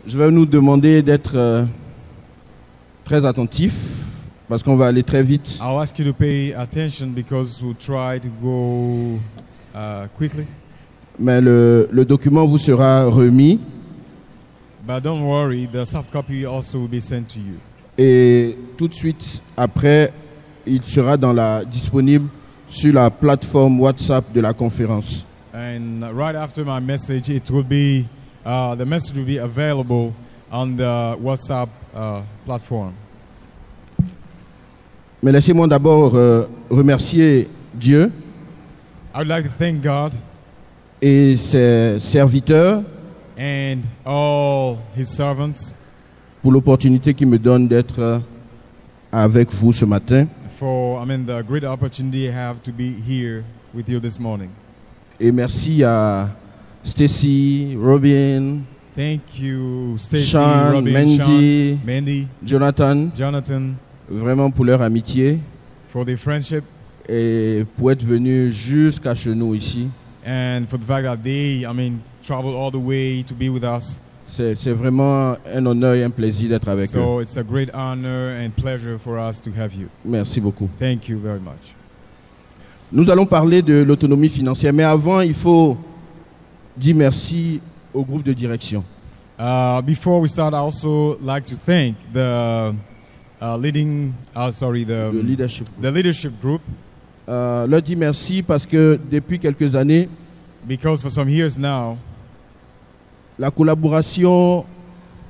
Je vais nous demander d'être très attentifs parce qu'on va aller très vite. I'll ask you to pay attention because we'll try to go quickly. Mais le document vous sera remis But don't worry, the soft copy also will be sent to you. et tout de suite après, il sera disponible sur la plateforme WhatsApp de la conférence. And right after my message, it will be the message will be available on the WhatsApp platform. Mais laissez-moi d'abord remercier Dieu I would like to thank God et ses serviteurs and all His servants pour l'opportunité qu'ils me donnent d'être avec vous ce matin. for the great opportunity I have to be here with you this morning. Et merci à Stacy, Robin, Thank you, Stacy, Sean, Robin, Mandy, Sean, Mandy, Jonathan, Jonathan, vraiment pour leur amitié for the friendship et pour être venus jusqu'à chez nous ici. and for the fact that they, traveled all the way to be with us. C'est vraiment un honneur et un plaisir d'être avec eux. So it's a great honor and pleasure for us to have you. Merci beaucoup. Thank you very much. Nous allons parler de l'autonomie financière, mais avant, il faut dire merci au groupe de direction. Before we start, I also like to thank the Le leadership. the leadership group Leur dire merci parce que depuis quelques années, because for some years now, la collaboration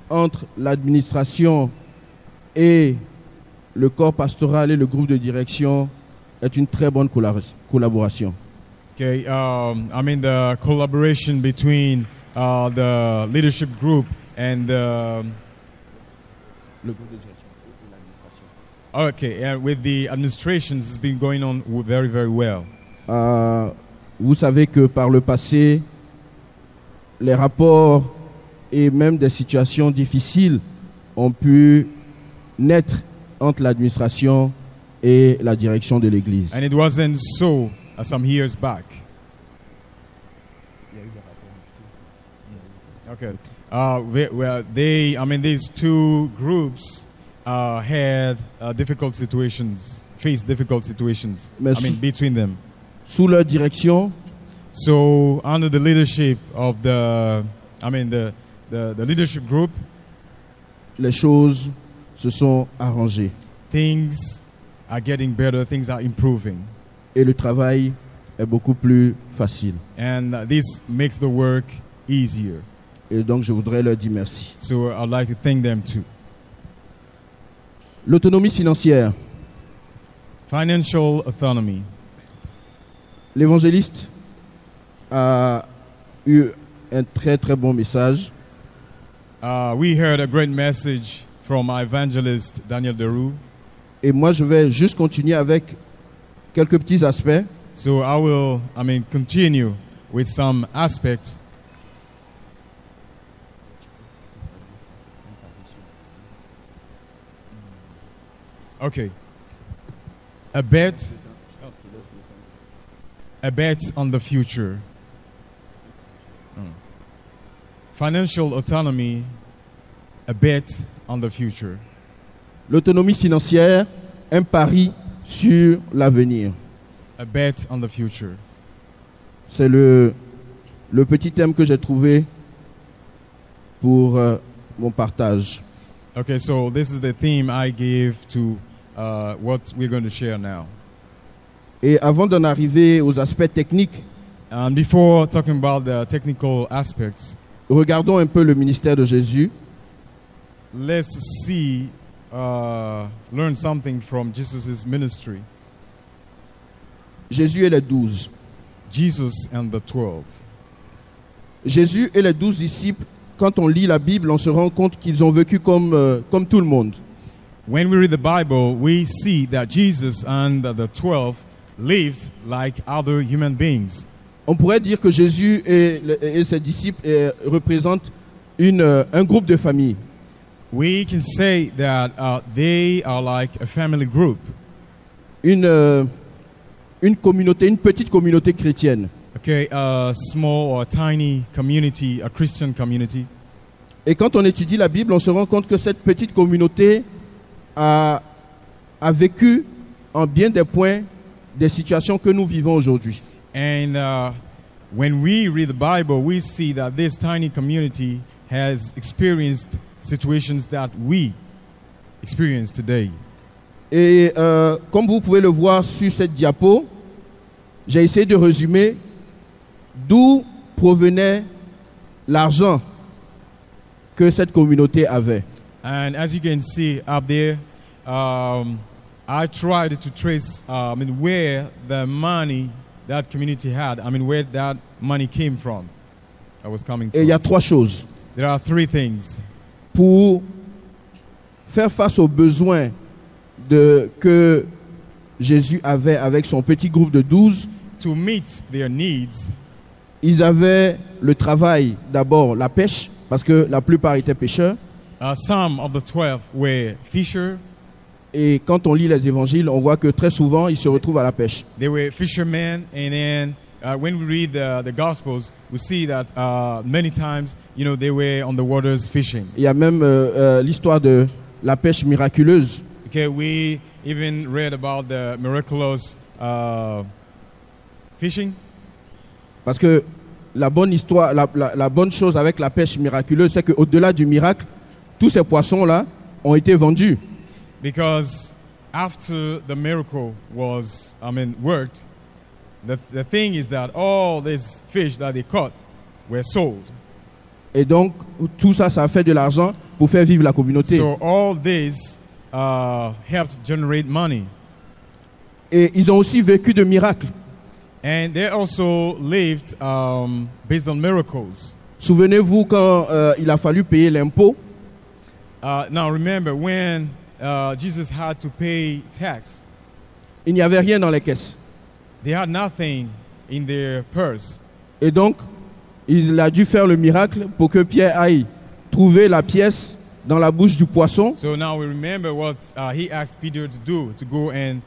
entre l'administration et le corps pastoral et le groupe de direction est une très bonne collaboration. okay, the collaboration between the leadership group and Le groupe de direction et l'administration. and with the administrations has been going on very, very well. Vous savez que par le passé, les rapports et même des situations difficiles ont pu naître entre l'administration et la direction de l'Église. And it wasn't so some years back. Okay. These two groups had difficult situations, faced difficult situations. Between them. Sous leur direction, So under the leadership of the leadership group, les choses se sont arrangées things are getting better, things are improving. et le travail est beaucoup plus facile. And this makes the work easier. Et donc, je voudrais leur dire merci. So I'd like to thank them too. L'autonomie financière. Financial autonomy. L'évangéliste a eu un très très bon message. We heard a great message from our evangelist Daniel Deroux. Et moi, je vais juste continuer avec quelques petits aspects. So I will, continue with some aspects. Okay. A bet on the future. Financial autonomy, a bet on the future. L'autonomie financière, un pari sur l'avenir. A bet on the future. C'est le petit thème que j'ai trouvé pour mon partage. Okay, so this is the theme I gave to what we're going to share now. Et avant d'en arriver aux aspects techniques, Before talking about the technical aspects, regardons un peu le ministère de Jésus. let's see, learn something from Jesus' ministry. Jésus et les 12. Jesus and the 12. Jésus et les 12 disciples, quand on lit la Bible, on se rend compte qu'ils ont vécu comme tout le monde. When we read the Bible, we see that Jesus and the 12 lived like other human beings. On pourrait dire que Jésus et ses disciples représentent un groupe de famille. We can say that they are like a family group. Une communauté, une petite communauté chrétienne. Okay, a small or tiny community, a Christian community. Et quand on étudie la Bible, on se rend compte que cette petite communauté a vécu en bien des points des situations que nous vivons aujourd'hui. And when we read the Bible, we see that this tiny community has experienced situations that we experience today. Et comme vous pouvez le voir sur cette diapo, j'ai essayé de résumer d'où provenait l'argent que cette communauté avait. And as you can see up there, I tried to trace where the money that community had, where that money came from. I was coming from. Et il y a trois choses. There are three things. Pour faire face aux besoins que Jésus avait avec son petit groupe de 12, To meet their needs, ils avaient le travail, d'abord la pêche, parce que la plupart étaient pêcheurs. some of the 12 were fisher. Et quand on lit les évangiles, on voit que très souvent, ils se retrouvent à la pêche. They were fishermen, and then when we read the Gospels, we see that many times, they were on the waters fishing. Il y a même l'histoire de la pêche miraculeuse. Okay, we even read about the miraculous fishing. Parce que la bonne histoire, la bonne chose avec la pêche miraculeuse, c'est qu'au-delà du miracle, tous ces poissons-là ont été vendus. Because after the miracle was, worked, the thing is that all these fish that they caught were sold. Et donc, tout ça, ça a fait de l'argent pour faire vivre la communauté. So all this helped generate money. Et ils ont aussi vécu de miracles. And they also lived based on miracles. Souvenez-vous quand il a fallu payer l'impôt, Now remember, when Jesus had to pay tax, il n'y avait rien dans les caisses. they had nothing in their purse. Et donc, il a dû faire le miracle pour que Pierre aille trouver la pièce dans la bouche du poisson. So now we remember what he asked Peter to do, to go and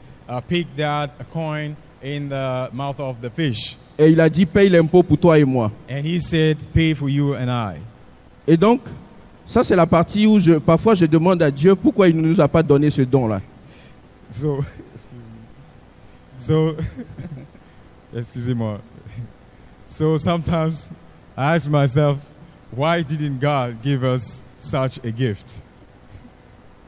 pick that coin in the mouth of the fish. Et il a dit, paye l'impôt pour toi et moi. And he said, pay for you and I. Et donc, ça c'est la partie où parfois je demande à Dieu pourquoi il ne nous a pas donné ce don-là. So, excusez-moi. So sometimes I ask myself, why didn't God give us such a gift?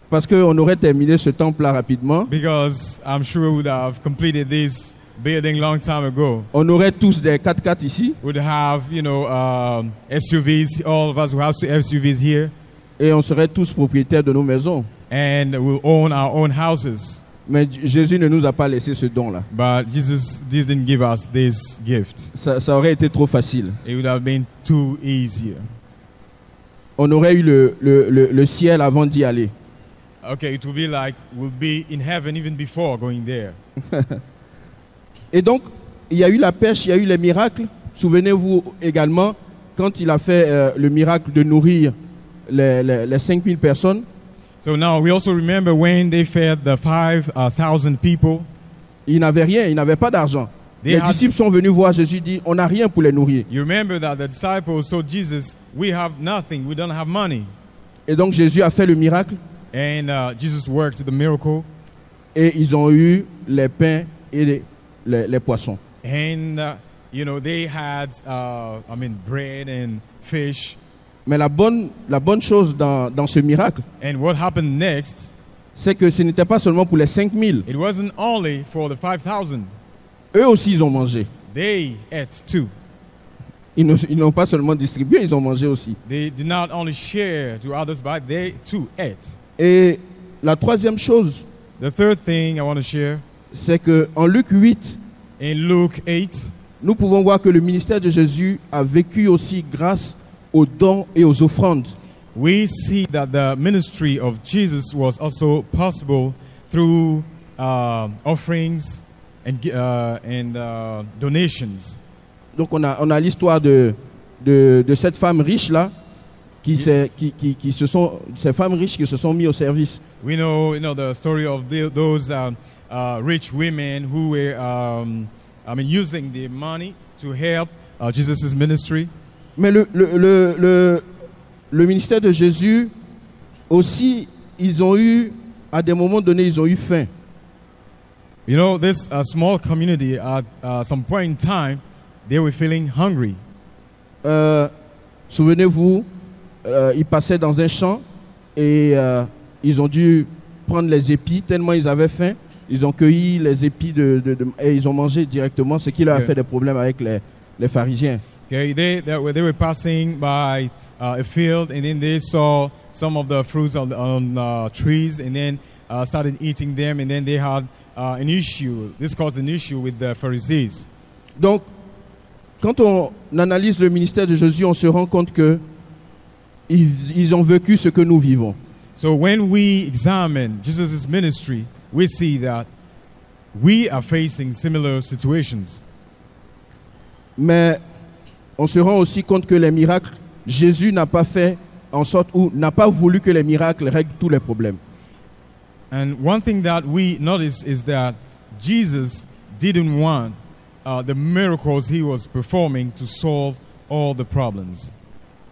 Parce qu'on aurait terminé ce temple-là rapidement. Because I'm sure we would have completed this building long time ago. On aurait tous des 4x4 ici. Would have, SUVs. All of us will have SUVs here. Et on serait tous propriétaires de nos maisons. And we'll own our own houses. Mais Jésus ne nous a pas laissé ce don-là. But Jesus didn't give us this gift. Ça aurait été trop facile. It would have been too easier. On aurait eu le ciel avant d'y aller. Okay, it would be like we'll be in heaven even before going there. Et donc, il y a eu la pêche, il y a eu les miracles. Souvenez-vous également, quand il a fait le miracle de nourrir les 5000 personnes. So now we also remember when they fed the 5,000 people. Ils n'avaient rien, ils n'avaient pas d'argent. Les disciples sont venus voir Jésus, dit, on n'a rien pour les nourrir. You remember that the disciples told Jesus, we have nothing, we don't have money. Et donc Jésus a fait le miracle. And Jesus worked the miracle. Et ils ont eu les pains et les poissons. And they had bread and fish. Mais la bonne chose dans ce miracle, And what happened next? C'est que ce n'était pas seulement pour les 5000. It wasn't only for the 5,000. Eux aussi ils ont mangé. They ate too. Ils n'ont pas seulement distribué, ils ont mangé aussi. They did not only share to others, but they too ate. Et la troisième chose, The third thing I want to share, c'est que en Luc 8, in Luke 8, nous pouvons voir que le ministère de Jésus a vécu aussi grâce aux dons et aux offrandes. we see that the ministry of Jesus was also possible through offerings and donations. Donc on a l'histoire de cette femme riche là, ces femmes riches qui se sont mis au service. We know the story of those rich women who were using the money to help Jesus' ministry. Mais le ministère de Jésus aussi, ils ont eu, à des moments donnés, ils ont eu faim. You know, this small community at some point in time, they were feeling hungry. Souvenez-vous, ils passaient dans un champ et ils ont dû prendre les épis tellement ils avaient faim. Ils ont cueilli les épis et ils ont mangé directement, ce qui leur a fait des problèmes avec les pharisiens. Okay, they were passing by a field, and then they saw some of the fruits on trees, and then started eating them, and then they had an issue. This caused an issue with the Pharisees. Donc, quand on analyse le ministère de Jésus, on se rend compte que ils ont vécu ce que nous vivons. So when we examine Jesus' ministry, we see that we are facing similar situations. Mais on se rend aussi compte que les miracles, Jésus n'a pas fait en sorte ou n'a pas voulu que les miracles règlent tous les problèmes. And one thing that we notice is that Jesus didn't want the miracles he was performing to solve all the problems.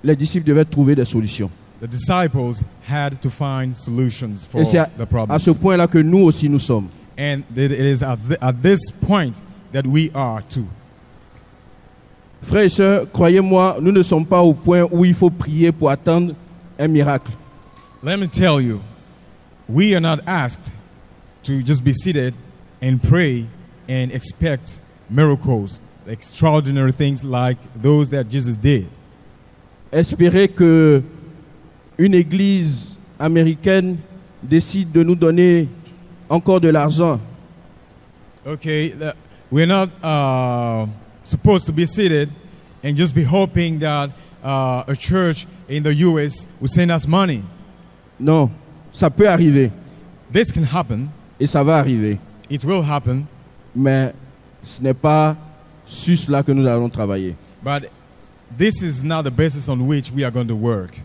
Les disciples devaient trouver des solutions. The disciples had to find solutions for Et c'est the à problems. ce point-là que nous aussi nous sommes. And it is at this point that we are too. Frères et sœurs, croyez-moi, nous ne sommes pas au point où il faut prier pour attendre un miracle. Let me tell you, we are not asked to just be seated and pray and expect miracles, extraordinary things like those that Jesus did. Espérer que une église américaine décide de nous donner encore de l'argent. Okay, we're not supposed to be seated and just be hoping that a church in the U.S. will send us money. Non, ça peut arriver This can happen. et ça va arriver, It will happen. mais ce n'est pas sur cela que nous allons travailler. But this is not the basis on which we are going to work.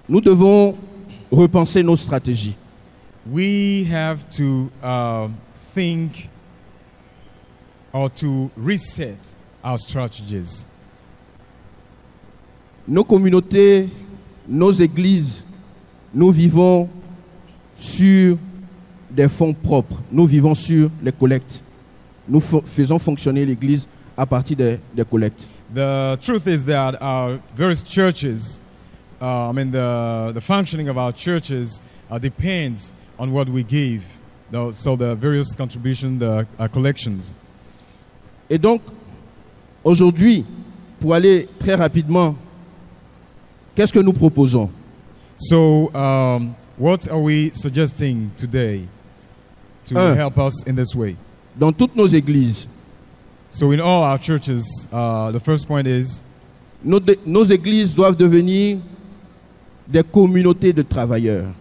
Nous devons repenser nos stratégies. We have to think or to reset our strategies. Nos communautés, nos églises, nous vivons sur des fonds propres. Nous vivons sur les collectes. Nous faisons fonctionner l'église à partir des collectes. The truth is that our various churches, the functioning of our churches depends on what we give. So the various contributions, the collections. Et donc, aujourd'hui, pour aller très rapidement, qu'est-ce que nous proposons? So what are we suggesting today to help us in this way? Dans toutes nos églises, So in all our churches, the first point is nos églises doivent devenir des communautés de travailleurs.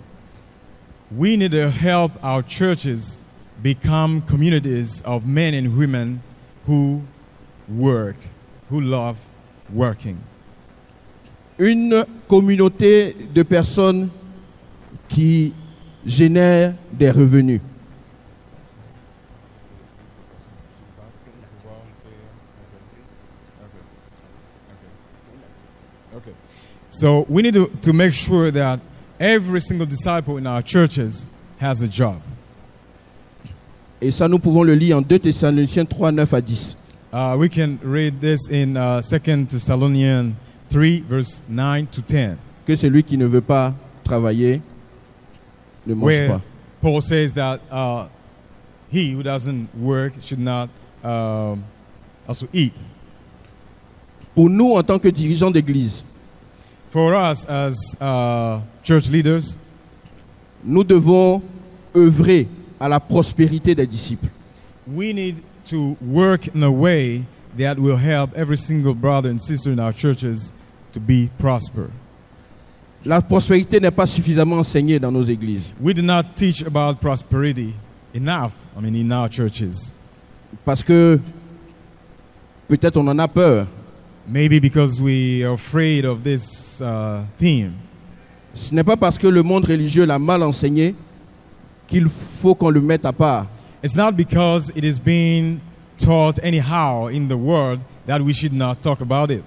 we need to help our churches become communities of men and women who work, who love working. Une communauté de personnes qui génèrent des revenus. So we need to make sure that every single disciple in our churches has a job. Et ça, nous pouvons le lire en 2 Thessaloniciens 3, 9 à 10. We can read this in 2 Thessalonians 3, verse 9 to 10. Que celui qui ne veut pas travailler ne mange Where pas. Paul says that he who doesn't work should not also eat. Pour nous, en tant que dirigeants d'église, For us as church leaders, nous devons œuvrer à la prospérité des disciples. we need to work in a way that will help every single brother and sister in our churches to be prosper. La prospérité n'est pas suffisamment enseignée dans nos églises We do not teach about prosperity enough, in our churches. parce que peut-être on en a peur. Maybe because we are afraid of this theme. Ce n'est pas parce que le monde religieux l'a mal enseigné qu'il faut qu'on le mette à part. It's not because it is being taught anyhow in the world that we should not talk about it.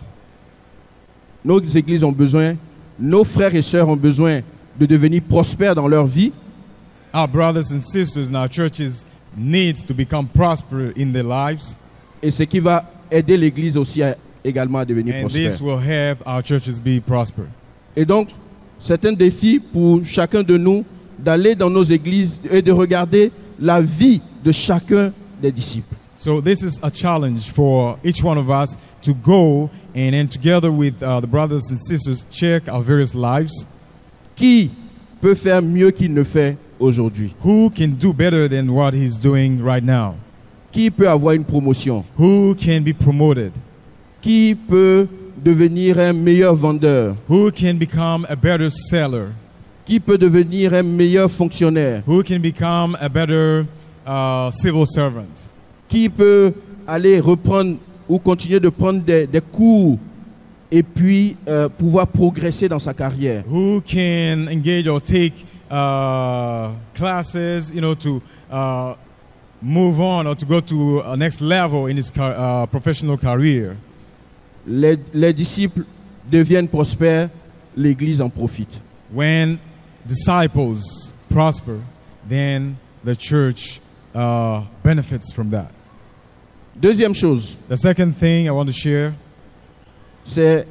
Nos églises ont besoin, nos frères et sœurs ont besoin de devenir prospères dans leur vie. Our brothers and sisters in our churches need to become prosperous in their lives. Et ce qui va aider l'église aussi également à devenir And prospère. this will help our churches be prosperous. Et donc, c'est un défi pour chacun de nous d'aller dans nos églises et de regarder la vie de chacun des disciples. So this is a challenge for each one of us to go and then together with the brothers and sisters check our various lives. Qui peut faire mieux qu'il ne fait aujourd'hui? Who can do better than what he's doing right now? Qui peut avoir une promotion? Who can be promoted? Qui peut devenir un meilleur vendeur? Who can become a better seller? Qui peut devenir un meilleur fonctionnaire? Who can become a better civil servant? Qui peut aller reprendre ou continuer de prendre des cours et puis pouvoir progresser dans sa carrière? Who can engage or take classes, to move on or to go to a next level in his professional career? Les disciples deviennent prospères, l'Église en profite. When disciples prosper, then the church benefits from that. Deuxième chose, The second thing I want to share, c'est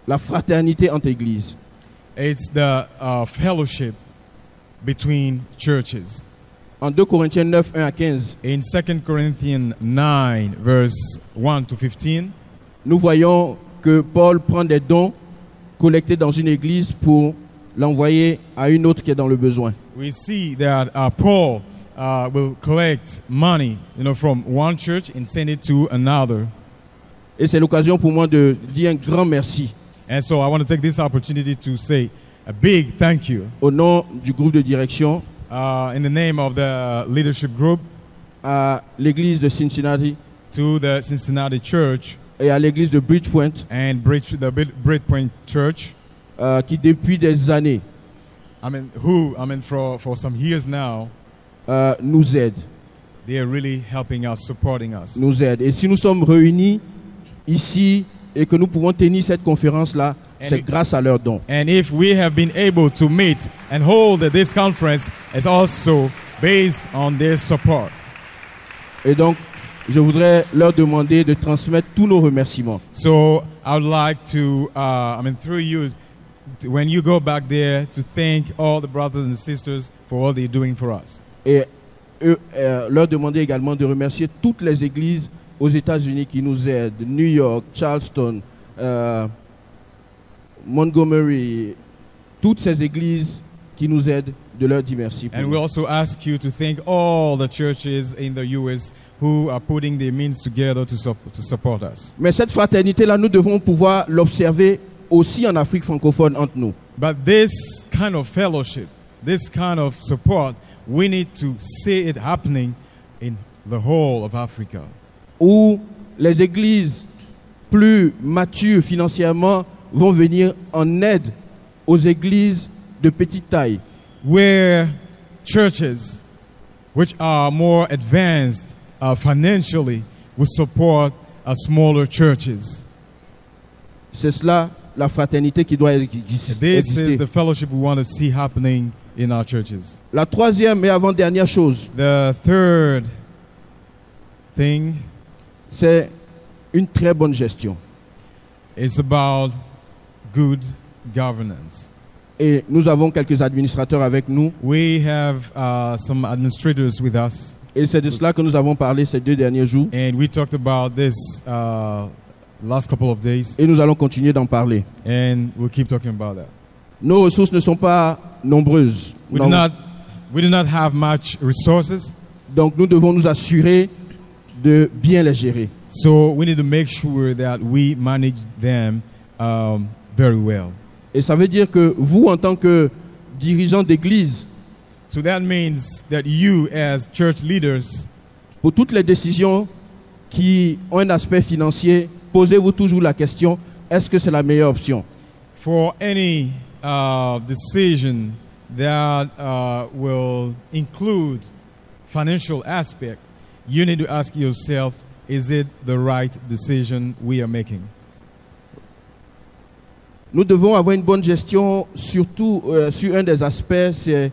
la fraternité entre églises. it's the fellowship between churches. En 2 Corinthiens 9, 1 à 15, In 2 Corinthians 9, verse 1 to 15, nous voyons que Paul prend des dons collectés dans une église pour l'envoyer à une autre qui est dans le besoin. we see that Paul will collect money, from one church and send it to another. Et c'est l'occasion pour moi de dire un grand merci And so I want to take this opportunity to say a big thank you au nom du groupe de direction in the name of the leadership group à l'église de Cincinnati to the Cincinnati church et à l'église de Bridgepoint and the Bridgepoint church. qui depuis des années For some years now, nous aident. they are really helping us, supporting us. Nous aident. Et si nous sommes réunis ici et que nous pouvons tenir cette conférence-là, c'est grâce à leurs dons. And if we have been able to meet and hold this conference, it's also based on their support. Et donc, je voudrais leur demander de transmettre tous nos remerciements. So I would like to, through you, when you go back there, to thank all the brothers and sisters for all they're doing for us. Et leur demander également de remercier toutes les églises aux États-Unis qui nous aident, New York, Charleston, Montgomery, toutes ces églises qui nous aident, de leur dire merci. And we also ask you to thank all the churches in the U.S. who are putting their means together to support us. Mais cette fraternité-là, nous devons pouvoir l'observer aussi en Afrique francophone entre nous. But this kind of fellowship, this kind of support, we need to see it happening in the whole of Africa. Où les églises plus matures financièrement vont venir en aide aux églises de petite taille. Where churches which are more advanced financially will support smaller churches. C'est cela la fraternité qui doit exister. This is the fellowship we want to see happening in our churches. La troisième et avant-dernière chose, The third thing c'est une très bonne gestion. is about good governance. Et nous avons quelques administrateurs avec nous. We have some administrators with us, Et c'est de cela que nous avons parlé ces 2 derniers jours. and we talked about this last couple of days, Et nous allons continuer d'en parler. and we'll keep talking about that. Nos ressources ne sont pas nombreuses. We Non. do not have much resources, Donc nous devons nous assurer de bien les gérer. so we need to make sure that we manage them very well. Et ça veut dire que vous, en tant que dirigeants d'église, So that means that you, as church leaders, pour toutes les décisions qui ont un aspect financier, posez-vous toujours la question, est-ce que c'est la meilleure option? for any decision that will include financial aspect, you need to ask yourself, is it the right decision we are making? Nous devons avoir une bonne gestion, surtout sur un des aspects, c'est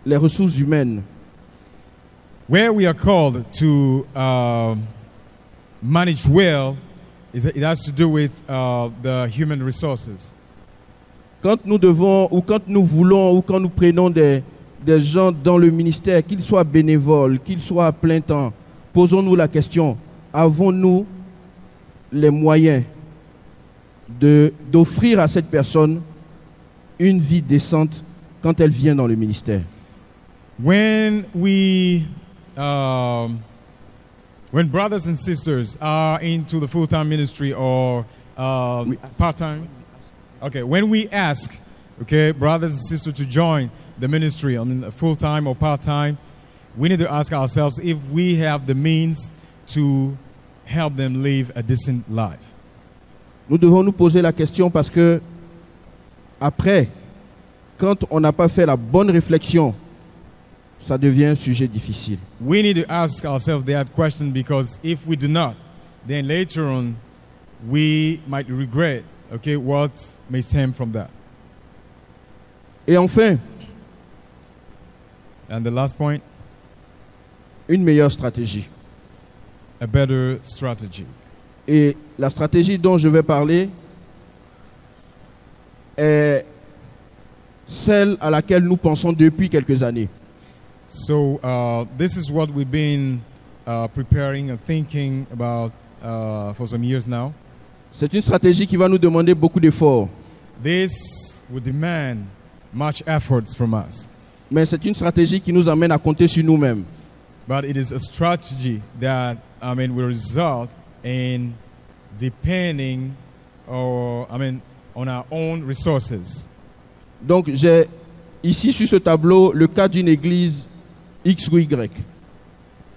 les ressources humaines. Where we are called to manage well, it has to do with the human resources. Quand nous devons, ou quand nous voulons, ou quand nous prenons des gens dans le ministère, qu'ils soient bénévoles, qu'ils soient à plein temps, posons-nous la question, avons-nous les moyens d'offrir à cette personne une vie décente quand elle vient dans le ministère? When brothers and sisters are into the full-time ministry or part-time, okay, when we ask, okay, brothers and sisters to join the ministry, I mean, full-time or part-time, we need to ask ourselves if we have the means to help them live a decent life. Nous devons nous poser la question parce que après, quand on n'a pas fait la bonne réflexion, ça devient un sujet difficile. We need to ask ourselves that question because if we do not, then later on we might regret, okay, what may stem from that. Et enfin, And the last point, une meilleure stratégie. a better strategy. Et la stratégie dont je vais parler est celle à laquelle nous pensons depuis quelques années. So this is what we've been preparing and thinking about for some years now. C'est une stratégie qui va nous demander beaucoup d'efforts, This would demand much efforts from us, mais c'est une stratégie qui nous amène à compter sur nous-mêmes. but it is a strategy that will result in depending on our own resources. Donc j'ai ici sur ce tableau le cas d'une église X ou Y.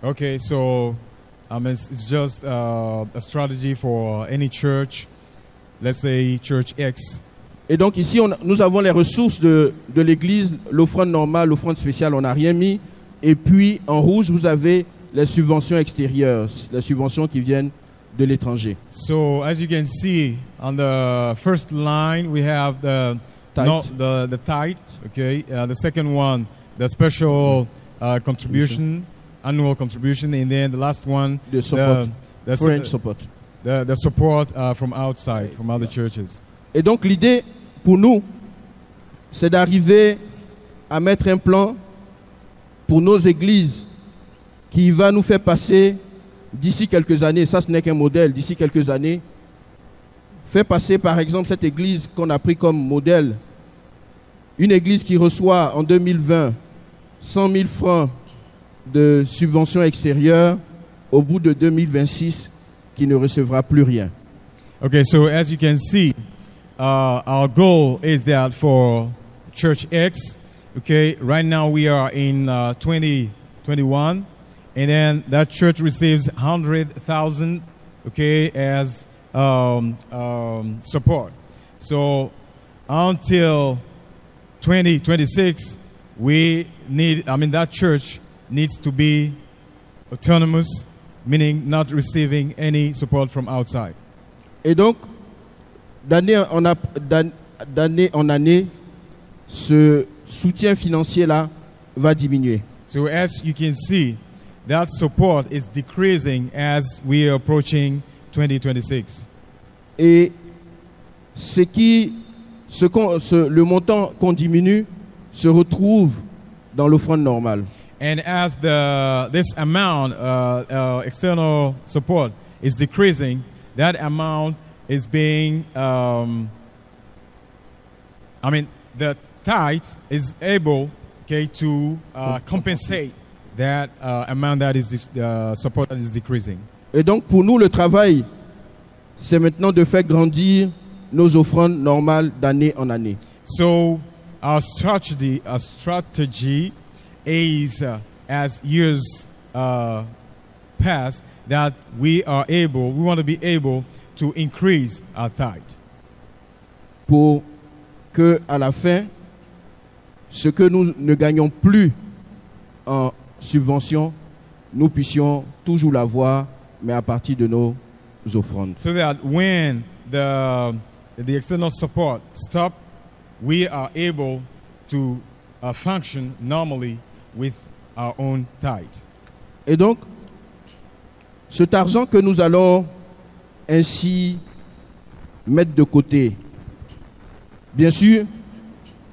Okay, so it's just a strategy for any church, let's say Church X. Et donc ici nous avons les ressources de l'église, l'offrande normale, l'offrande spéciale, on n'a rien mis. Et puis en rouge vous avez les subventions extérieures, les subventions qui viennent de l'étranger. So as you can see on the first line we have the tithe, okay. The second one, the special contribution, annual contribution, and then the last one, The support, the foreign support. the support from outside, from other churches. Et donc l'idée pour nous, c'est d'arriver à mettre un plan pour nos églises qui va nous faire passer d'ici quelques années, ça ce n'est qu'un modèle, d'ici quelques années, faire passer par exemple cette église qu'on a pris comme modèle, une église qui reçoit en 2020 100 000 francs de subventions extérieures, au bout de 2026, qui ne recevra plus rien. Okay, so as you can see, our goal is that for Church X, okay, right now we are in 2021, and then that church receives 100,000, okay, as support. So until 2026, we need, that church needs to be autonomous, meaning not receiving any support from outside. Et donc, d'année en année, ce soutien financier-là va diminuer. So as you can see, that support is decreasing as we are approaching 2026. Et le montant qu'on diminue se retrouve dans l'offrande normale. And as this amount, external support, is decreasing, that amount is being, the tithe is able, okay, to compensate that amount that is support that is decreasing. Et donc pour nous, le travail, c'est maintenant de faire grandir nos offrandes normales d'année en année. So our strategy is, as years pass, that we want to be able to increase our tithe. Pour que à la fin, ce que nous ne gagnons plus en subvention, nous puissions toujours l'avoir mais à partir de nos offrandes. So that when the external support stops, we are able to function normally with our own tithe. Et donc, cet argent que nous allons ainsi mettre de côté, bien sûr,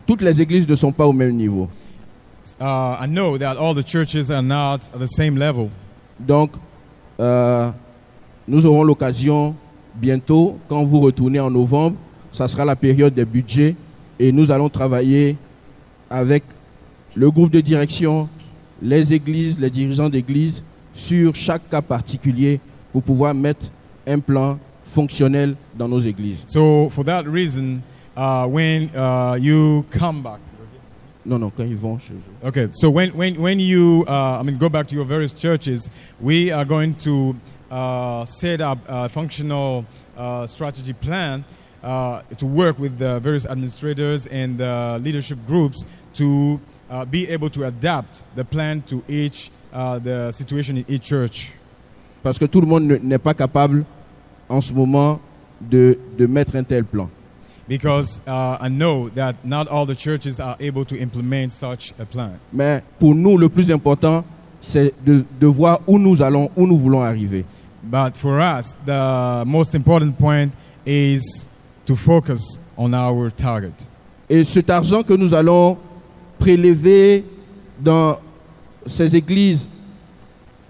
toutes les églises ne sont pas au même niveau. I know that all the churches are not at the same level. Donc, nous aurons l'occasion bientôt, quand vous retournez en novembre, ça sera la période des budgets et nous allons travailler avec le groupe de direction, les églises, les dirigeants d'églises sur chaque cas particulier pour pouvoir mettre un plan fonctionnel dans nos églises. So for that reason, when you come back. Non, quand ils vont chez eux. Okay, so when you go back to your various churches, we are going to set up a functional strategy plan to work with the various administrators and the leadership groups to be able to adapt the plan to each the situation in each church. Parce que tout le monde n'est pas capable en ce moment de mettre un tel plan. Because I know that not all the churches are able to implement such a plan. Mais pour nous, le plus important, c'est de voir où nous allons, où nous voulons arriver. But for us, the most important point is to focus on our target. Et cet argent que nous allons prélever dans ces églises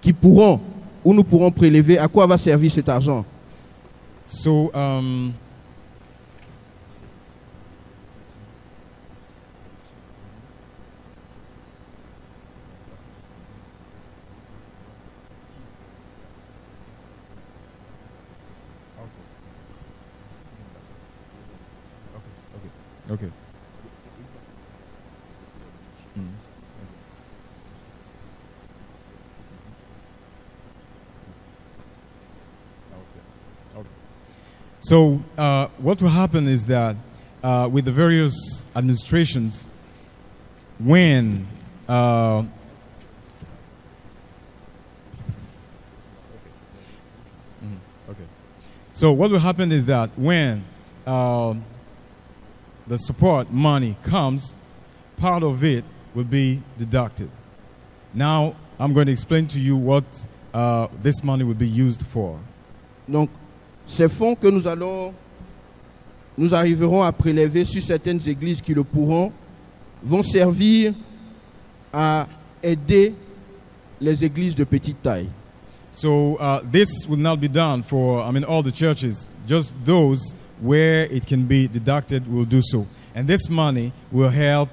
qui pourront, où nous pourrons prélever, à quoi va servir cet argent? So, okay. So what will happen is that with the various administrations, when so what will happen is that when the support money comes, part of it will be deducted. Now I'm going to explain to you what this money will be used for. Donc, ces fonds que nous arriverons à prélever sur certaines églises qui le pourront, vont servir à aider les églises de petite taille. So this will not be done for, all the churches. Just those where it can be deducted will do so. And this money will help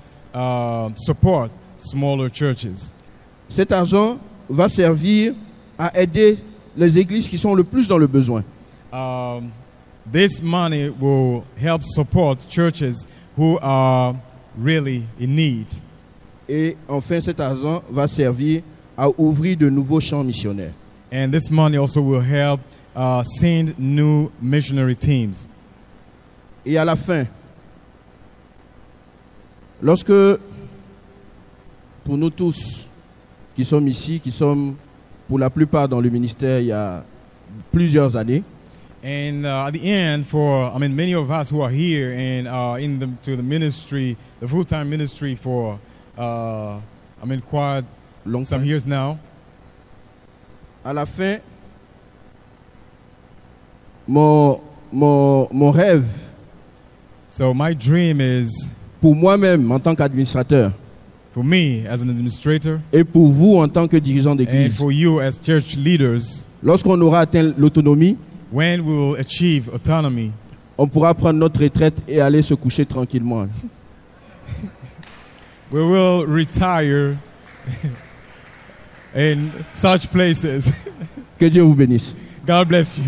support smaller churches. Cet argent va servir à aider les églises qui sont le plus dans le besoin. This money will help support churches who are really in need. Et enfin, cet argent va servir à ouvrir de nouveaux champs missionnaires. And this money also will help send new missionary teams. Et à la fin, lorsque, pour nous tous qui sommes ici, qui sommes pour la plupart dans le ministère il y a plusieurs années, and at the end, for many of us who are here and to the ministry, the full-time ministry for quite some years now. À la fin, mon rêve, so my dream is, pour moi-même en tant qu'administrateur, for me as an administrator, et pour vous en tant que dirigeant d'église, and for you as church leaders, lorsqu'on aura atteint l'autonomie, when we will achieve autonomy, on pourra prendre notre retraite et aller se coucher tranquillement. We will retire in such places. Que Dieu vous bénisse. God bless you.